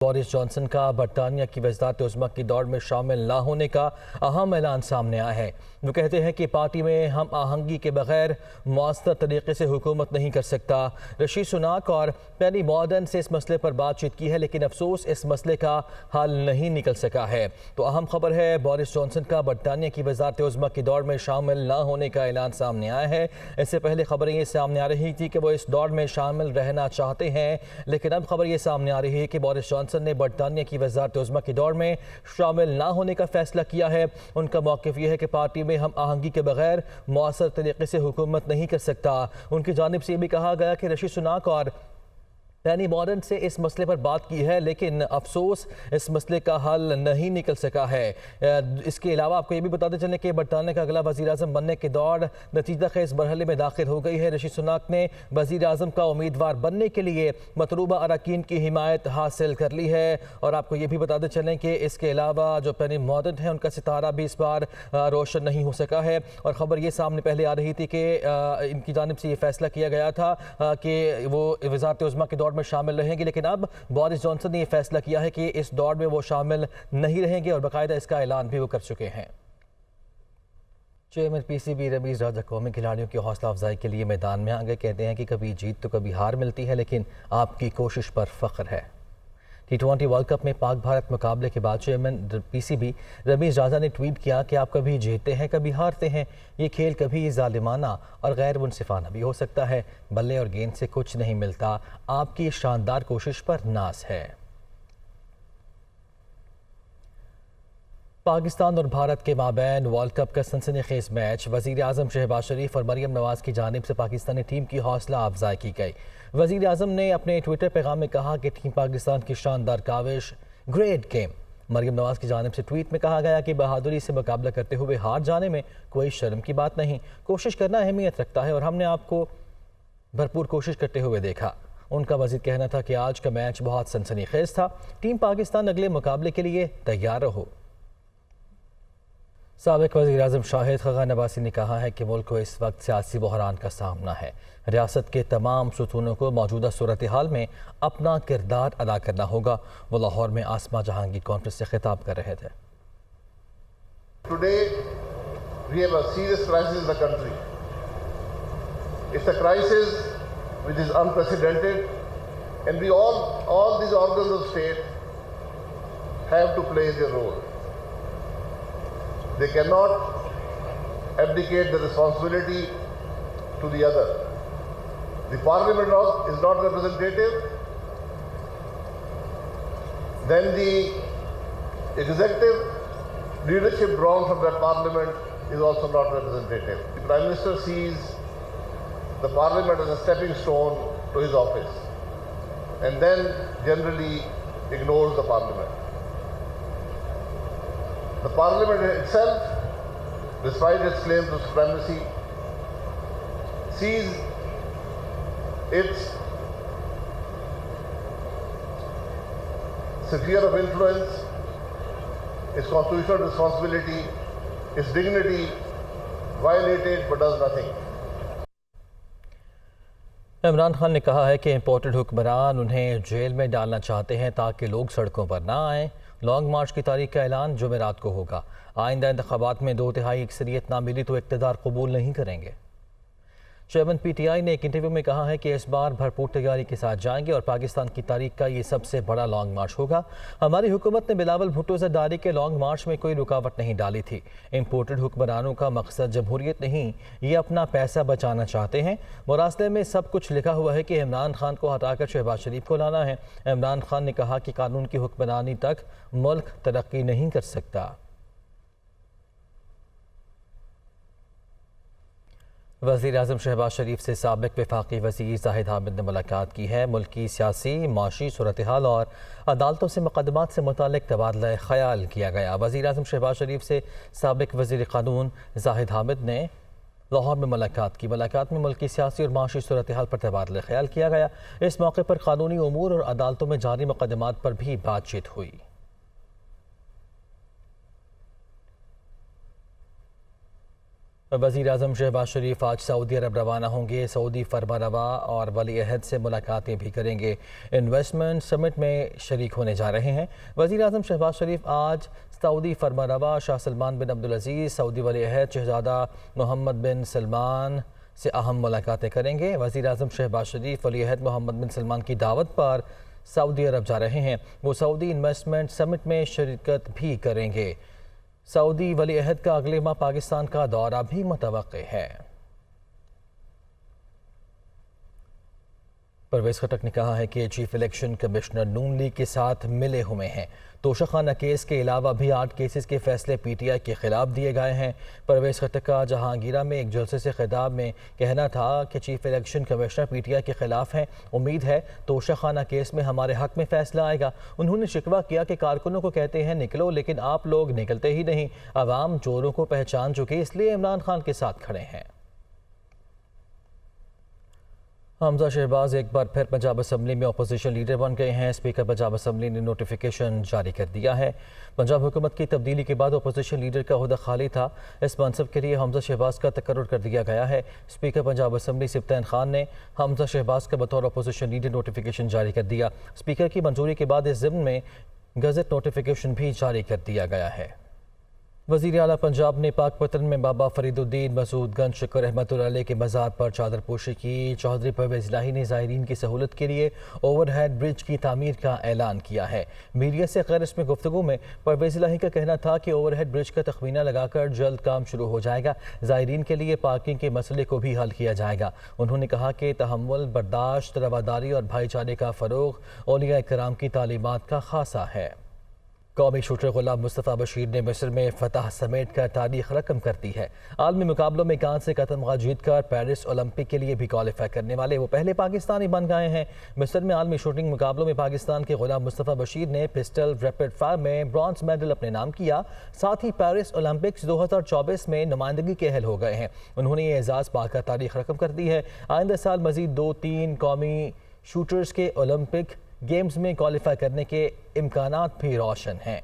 Boris Johnson का बरतानिया की वज़ारत उज़्मा की दौड़ में शामिल न होने का अहम ऐलान सामने आया है। वो कहते हैं कि पार्टी में हम आहंगी के बगैर मौसर तरीके से हुकूमत नहीं कर सकता। ऋषि सुनाक और पेनी मॉर्डन से इस मसले पर बातचीत की है, लेकिन अफसोस इस मसले का हल नहीं निकल सका है। तो अहम खबर है, बोरिस जॉनसन का बरतानिया की वज़ारत उज़्मा की दौड़ में शामिल न होने का ऐलान सामने आया है। इससे पहले खबरें ये सामने आ रही थी कि वो इस दौड़ में शामिल रहना चाहते हैं, लेकिन अब खबर ये सामने आ रही है कि बोरिस जॉनसन ने बरतानिया की वज़ारत उज़्मा की दौड़ में शामिल ना होने का फैसला किया है। उनका मौक़िफ़ यह है कि पार्टी में हम आहंगी के बगैर मौसर तरीके से हुकूमत नहीं कर सकता। उनकी जानिब से ये भी कहा गया कि ऋषि सुनाक और पेनी मॉर्डन से इस मसले पर बात की है, लेकिन अफसोस इस मसले का हल नहीं निकल सका है। इसके अलावा आपको ये भी बताते चलें कि बरतानिया का अगला वज़ीर आज़म बनने की दौड़ नतीजा खेज़ मरहले में दाखिल हो गई है। ऋषि सुनाक ने वज़ीर आज़म का उम्मीदवार बनने के लिए मतलूबा अरकान की हिमायत हासिल कर ली है। और आपको ये भी बताते चलें कि इसके अलावा जो पेनी मॉर्डन है, उनका सितारा भी इस बार रोशन नहीं हो सका है। और ख़बर ये सामने पहले आ रही थी कि इनकी जानिब से ये फैसला किया गया था कि वो वज़ारत उज़्मा की दौड़ में शामिल रहेंगे, लेकिन अब बोरिस जॉनसन ने यह फैसला किया है कि इस दौड़ में वो शामिल नहीं रहेंगे और बाकायदा इसका ऐलान भी वो कर चुके हैं। चेयरमैन पीसीबी रमीज़ राजा कौमी खिलाड़ियों की हौसला अफजाई के लिए मैदान में आ गए। कहते हैं कि कभी जीत तो कभी हार मिलती है, लेकिन आपकी कोशिश पर फख्र है। T20 वर्ल्ड कप में पाक भारत मुकाबले के बाद चेयरमैन पीसीबी रमीज़ राजा ने ट्वीट किया कि आप कभी जीतते हैं कभी हारते हैं। ये खेल कभी जालिमाना और गैर मुनसिफाना भी हो सकता है। बल्ले और गेंद से कुछ नहीं मिलता। आपकी शानदार कोशिश पर नाज है। पाकिस्तान और भारत के माबैन वर्ल्ड कप का सनसनीखेज मैच वज़ीर आज़म शहबाज शरीफ और मरियम नवाज़ की जानिब से पाकिस्तानी टीम की हौसला अफजाई की गई। वज़ीर आज़म ने अपने ट्विटर पैगाम में कहा कि टीम पाकिस्तान की शानदार काविश, ग्रेट गेम। मरियम नवाज़ की जानिब से ट्वीट में कहा गया कि बहादुरी से मुकाबला करते हुए हार जाने में कोई शर्म की बात नहीं। कोशिश करना अहमियत रखता है और हमने आपको भरपूर कोशिश करते हुए देखा। उनका मज़ीद कहना था कि आज का मैच बहुत सनसनीखेज था। टीम पाकिस्तान अगले मुकाबले के लिए तैयार रहो। साबिक़ वज़ीर आज़म शाहिद खगान अब्बासी ने कहा है कि मुल्क को इस वक्त सियासी बहरान का सामना है। रियासत के तमाम सुतूनों को मौजूदा सूरत हाल में अपना किरदार अदा करना होगा। वो लाहौर में आसमा जहां की कॉन्फ्रेंस से खिताब कर रहे थे। Today we have a serious crisis in the country. It's a crisis which is unprecedented, and all these organs of state have to play their role. They cannot abdicate the responsibility to the other. The parliament is not representative. Then the executive leadership drawn from that parliament is also not representative. The Prime Minister sees the parliament as a stepping stone to his office and then generally ignores the parliament. The parliament itself, despite its claim to supremacy, sees its sphere of influence, its constitutional responsibility, its dignity violated but does nothing. Imran Khan ने कहा है कि imported हुक्मरान उन्हें jail में डालना चाहते हैं ताकि लोग सड़कों पर ना आएँ। लॉन्ग मार्च की तारीख का ऐलान जुमेरात को होगा। आइंदा इंतखाबात में 2/3 अक्सरियत ना मिली तो इक़्तिदार कबूल नहीं करेंगे। चेयरमैन PTI ने एक इंटरव्यू में कहा है कि इस बार भरपूर तैयारी के साथ जाएंगे और पाकिस्तान की तारीख का ये सबसे बड़ा लॉन्ग मार्च होगा। हमारी हुकूमत ने बिलावल भुट्टो ज़रदारी के लॉन्ग मार्च में कोई रुकावट नहीं डाली थी। इम्पोर्टेड हुक्मरानों का मकसद जमहूरियत नहीं, ये अपना पैसा बचाना चाहते हैं। मुरासले में सब कुछ लिखा हुआ है कि इमरान खान को हटाकर शहबाज शरीफ को लाना है। इमरान खान ने कहा कि कानून की हुक्मरानी तक मुल्क तरक्की नहीं कर सकता। वज़ीर आज़म शहबाज शरीफ से साबिक़ वफाकी वज़ीर ज़ाहिद हामिद ने मुलाकात की है। मुल्क की सियासी माशी सूरत हाल और अदालतों से मुक़दमात से मुतालिक तबादला ख़याल किया गया। वज़ीर आज़म शहबाज शरीफ से साबिक़ वज़ीर क़ानून ज़ाहिद हामिद ने लाहौर में मुलाकात की। मुलाकात में मुल्क की सियासी और माशी सूरत हाल पर तबादला ख़याल किया गया। इस मौके पर क़ानूनी उमूर और अदालतों में जारी मुक़दमात पर भी बातचीत हुई। वज़ीर आज़म शहबाज शरीफ आज सऊदी अरब रवाना होंगे। सऊदी फरमानरवा और वली अहद से मुलाकातें भी करेंगे। इन्वेस्टमेंट समिट में शरीक होने जा रहे हैं। वज़ीर आज़म शहबाज शरीफ आज सऊदी फरमानरवा शाह सलमान बिन अब्दुल अजीज़, सऊदी वली अहद शहजादा मोहम्मद बिन सलमान से अहम मुलाकातें करेंगे। वज़ीर आज़म शहबाज शरीफ वली अहद मोहम्मद बिन सलमान की दावत पर सऊदी अरब जा रहे हैं। वो सऊदी इन्वेस्टमेंट समिट में शिरकत भी करेंगे। सऊदी वली अहद का अगले माह पाकिस्तान का दौरा भी मुतवक्के है। परवेज़ खटक ने कहा है कि चीफ इलेक्शन कमिश्नर नून लीग के साथ मिले हुए हैं। तोशाखाना केस के अलावा भी 8 केसेस के फैसले पीटीआई के खिलाफ दिए गए हैं। परवेज़ खटक का जहांगीरा में एक जलसे से खिताब में कहना था कि चीफ इलेक्शन कमिश्नर पीटीआई के खिलाफ हैं। उम्मीद है तोशाखाना केस में हमारे हक में फैसला आएगा। उन्होंने शिकवा किया कि कारकुनों को कहते हैं निकलो, लेकिन आप लोग निकलते ही नहीं। अवाम चोरों को पहचान चुकी, इसलिए इमरान खान के साथ खड़े हैं। हमजा शहबाज एक बार फिर पंजाब असम्बली में अपोजिशन लीडर बन गए हैं। स्पीकर पंजाब असम्बली ने नोटिफिकेशन जारी कर दिया है। पंजाब हुकूमत की तब्दीली के बाद अपोजिशन लीडर का ओहदा खाली था। इस मनसब के लिए हमजा शहबाज का तकर्रुर कर दिया गया है। स्पीकर पंजाब असम्बली सिब्तैन खान ने हमजा शहबाज का बतौर अपोजिशन लीडर नोटिफिकेशन जारी कर दिया। स्पीकर की मंजूरी के बाद इस ज़िम्न में गज़ट नोटिफिकेशन भी जारी कर दिया गया है। वज़ीर आला पंजाब ने पाकपतन में बाबा फरीदुद्दीन मसूदगंज शुक्र रहमतुल्लाह अलैह के मज़ार पर चादर पोशी की। चौधरी परवेज़ इलाही ने ज़ायरीन की सहूलत के लिए ओवरहेड ब्रिज की तामीर का ऐलान किया है। मीडिया से खैर इसमें गुफ्तगू में परवेज़ इलाही का कहना था कि ओवरहेड ब्रिज का तखमीना लगाकर जल्द काम शुरू हो जाएगा। ज़ायरीन के लिए पार्किंग के मसले को भी हल किया जाएगा। उन्होंने कहा कि तहम्मुल, बर्दाश्त, रवादारी और भाईचारे का फ़रोग़ औलिया कराम की तालीमात का खासा है। कौमी शूटर गुलाम मुस्तफ़ा बशीर ने मिस्र में फतह समेट कर तारीख रकम कर दी है। आलमी मुकाबलों में कांस्य से तमगा जीत कर पेरिस ओलंपिक के लिए भी क्वालिफाई करने वाले वो पहले पाकिस्तानी बन गए हैं। मिस्र में आलमी शूटिंग मुकाबलों में पाकिस्तान के गुलाम मुस्तफ़ा बशीर ने पिस्टल रैपिड फायर में ब्रॉन्ज मेडल अपने नाम किया। साथ ही पेरिस ओलंपिक्स 2024 में नुमाइंदगी के अहल हो गए हैं। उन्होंने ये एजाज़ पाकर तारीख रकम कर दी है। आइंदा साल मजीद 2-3 कौमी शूटर्स के ओलंपिक गेम्स में क्वालिफाई करने के इम्कानात भी रोशन हैं।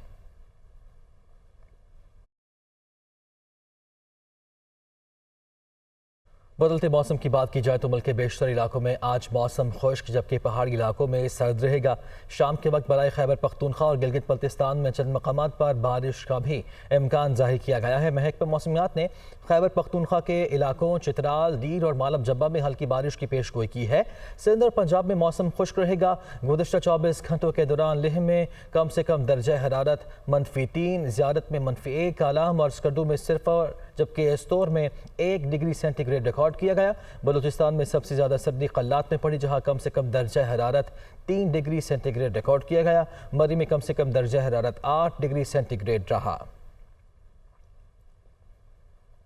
बदलते मौसम की बात की जाए तो मुल्क के बेशतर इलाकों में आज मौसम खुश्क, जबकि पहाड़ी इलाकों में सर्द रहेगा। शाम के वक्त बराए खैबर पख्तूनख्वा और गिलगित बल्तिस्तान में चंद मकामात पर बारिश का भी इम्कान जाहिर किया गया है। महकमा मौसमियात ने खैबर पख्तूनख्वा के इलाकों चित्राल, डीर और मालब जब्बा में हल्की बारिश की पेश गोई की है। सिंध और पंजाब में मौसम खुश्क रहेगा। गुज़श्ता 24 घंटों के दौरान लेह में कम से कम दर्जा हरारत -3, ज़ियारत में -1, कालाम और स्कर्दू में सिर्फ, जबकि एस्तोर में 1 डिग्री सेंटीग्रेड रिकॉर्ड किया गया। बलूचिस्तान में सबसे ज़्यादा सर्दी कल्लात में पड़ी, जहां कम से कम दर्जा हरारत 3 डिग्री सेंटीग्रेड रिकॉर्ड किया गया। मरी में कम से कम दर्जा हरारत 8 डिग्री सेंटीग्रेड रहा।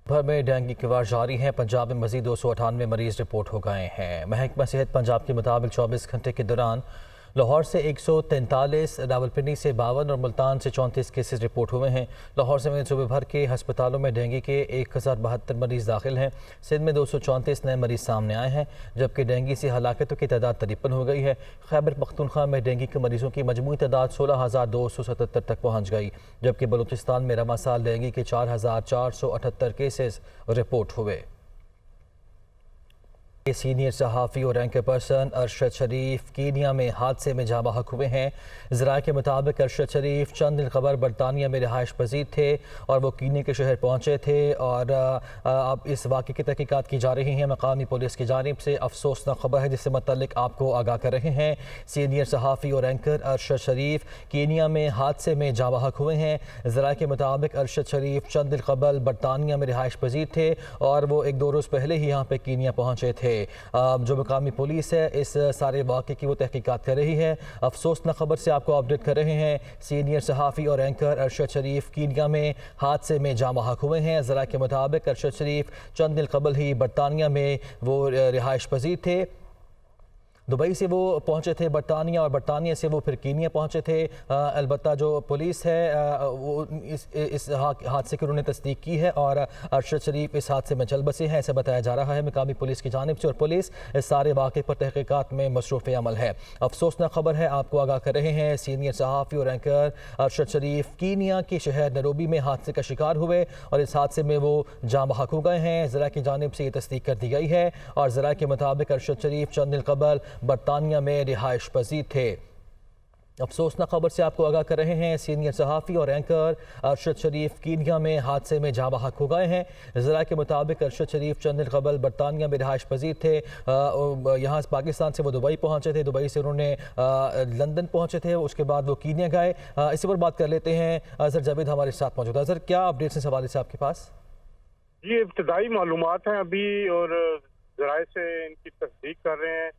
भर में डेंगू के वार जारी हैं। पंजाब में मजीद 298 मरीज रिपोर्ट हो गए हैं। महकमा सेहत पंजाब के मुताबिक 24 घंटे के दौरान लाहौर से 143, रावलपिंडी से 52 और मुल्तान से 34 केसेस रिपोर्ट हुए हैं। लाहौर समेत सूबे भर के अस्पतालों में डेंगू के 1072 मरीज दाखिल हैं। सिंध में 234 नए मरीज सामने आए हैं, जबकि डेंगू से हलाकतों की तादाद 53 हो गई है। खैबर पख्तूनख्वा में डेंगू के मरीजों की मजमूई तादाद 16,277 तक पहुँच गई, जबकि बलूचिस्तान में रवा साल डेंगू के 4,478 केसेस रिपोर्ट हुए। सीनियर सहाफ़ी और एंकर पर्सन अरशद शरीफ कीनिया में हादसे में जाँ बहक हुए हैं। ज़राए के मुताबिक अरशद शरीफ चंद दिन क़बल बरतानिया में रिहाइश पजीर थे और वो कीनिया के शहर पहुँचे थे और अब इस वाक़े की तहकीकात की जा रही हैं। मकामी पुलिस की जानिब से अफसोसनाक खबर है, जिससे मुतल्लिक आपको आगाह कर रहे हैं। सीनियर सहाफ़ी और एंकर अरशद शरीफ कीनिया में हादसे में जाँ बहक हुए हैं। ज़राए के मुताबिक अरशद शरीफ चंद दिन क़बल बरतानिया में रिहाइश पजीर थे और वो 1-2 रोज़ पहले ही यहाँ पर कीनिया पहुँचे थे। जो मकामी पुलिस है इस सारे वाक़े की वो तहकीकात कर रही है। अफसोसनाक खबर से आपको अपडेट कर रहे हैं। सीनियर सहाफ़ी और एंकर अरशद शरीफ कीनिया में हादसे में जाँ बहक हुए हैं। ज़रा के मुताबिक अरशद शरीफ चंद दिन कबल ही बरतानिया में वो रिहाइश पजीर थे। दुबई से वो पहुंचे थे बरतानिया और बरतानिया से वो फिर कीनिया पहुंचे थे। अलबत्ता जो पुलिस है वो इस हादसे की उन्होंने तस्दीक की है और अरशद शरीफ इस हादसे में जल बसे हैं, ऐसा बताया जा रहा है मकामी पुलिस की जानिब से, और पुलिस इस सारे वाक़े पर तहकीकात में मसरूफ़ अमल है। अफसोसनाक खबर है, आपको आगाह कर रहे हैं, सीनियर सहाफ़ी और एंकर अरशद शरीफ कीनिया के शहर नैरोबी में हादसे का शिकार हुए और इस हादसे में वो जाँ बहक हो गए हैं। ज़रा की जानिब से ये तस्दीक कर दी गई है और ज़रा के मुताबिक अरशद शरीफ चंद दिन कबल बरतानिया में रिहाइश पजीर थे। अफसोसनाक खबर से आपको आगाह कर रहे हैं, सीनियर सहाफ़ी और एंकर अरशद शरीफ कीनिया में हादसे में जाँ बहक हो गए हैं। ज़रा के मुताबिक अरशद शरीफ चंद दिन कबल बरतानिया में रिहाइश पजीर थे। यहाँ पाकिस्तान से वो दुबई पहुँचे थे, दुबई से उन्होंने लंदन पहुँचे थे, उसके बाद वो कीनिया गए। इसी पर बात कर लेते हैं, अज़हर जावेद हमारे साथ मौजूद है। अज़हर, क्या अपडेट्स हैं इस हवाले से आपके पास? ये इब्तदाई मालूमात हैं अभी और ज़राए से इनकी तस्दीक कर रहे हैं।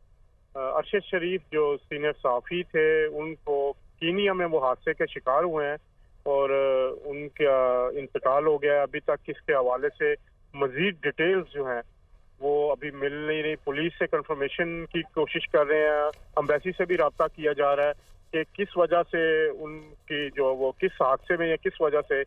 अरशद शरीफ जो सीनियर सहाफ़ी थे उनको कीनिया में वो हादसे के शिकार हुए हैं और उनका इंतकाल हो गया है। अभी तक इसके हवाले से मज़ीद डिटेल्स जो हैं वो अभी मिल नहीं रही। पुलिस से कंफर्मेशन की कोशिश कर रहे हैं, एम्बेसी से भी रब्ता किया जा रहा है कि किस वजह से उनकी जो वो किस हादसे में या किस वजह से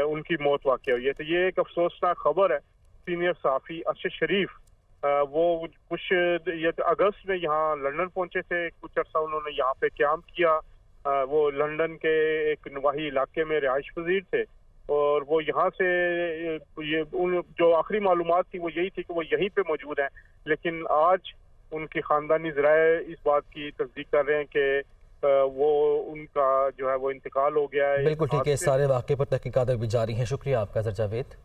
उनकी मौत वाक़ हुई है। तो ये एक अफसोसनाक खबर है। सीनियर सहाफ़ी अरशद शरीफ वो कुछ ये अगस्त में यहाँ लंदन पहुंचे थे, कुछ अर्सा उन्होंने यहाँ पे क़याम किया। वो लंदन के एक नवाही इलाके में रिहाइश पजीर थे और वो यहाँ से ये उन जो आखिरी मालूमात थी वो यही थी कि वो यहीं पे मौजूद हैं। लेकिन आज उनकी ख़ानदानी ज़राए इस बात की तस्दीक कर रहे हैं कि वो उनका जो है वो इंतकाल हो गया है। बिल्कुल ठीक है, सारे वाक़े पर तहकीकात भी जारी हैं। शुक्रिया आपका अज़हर जावेद।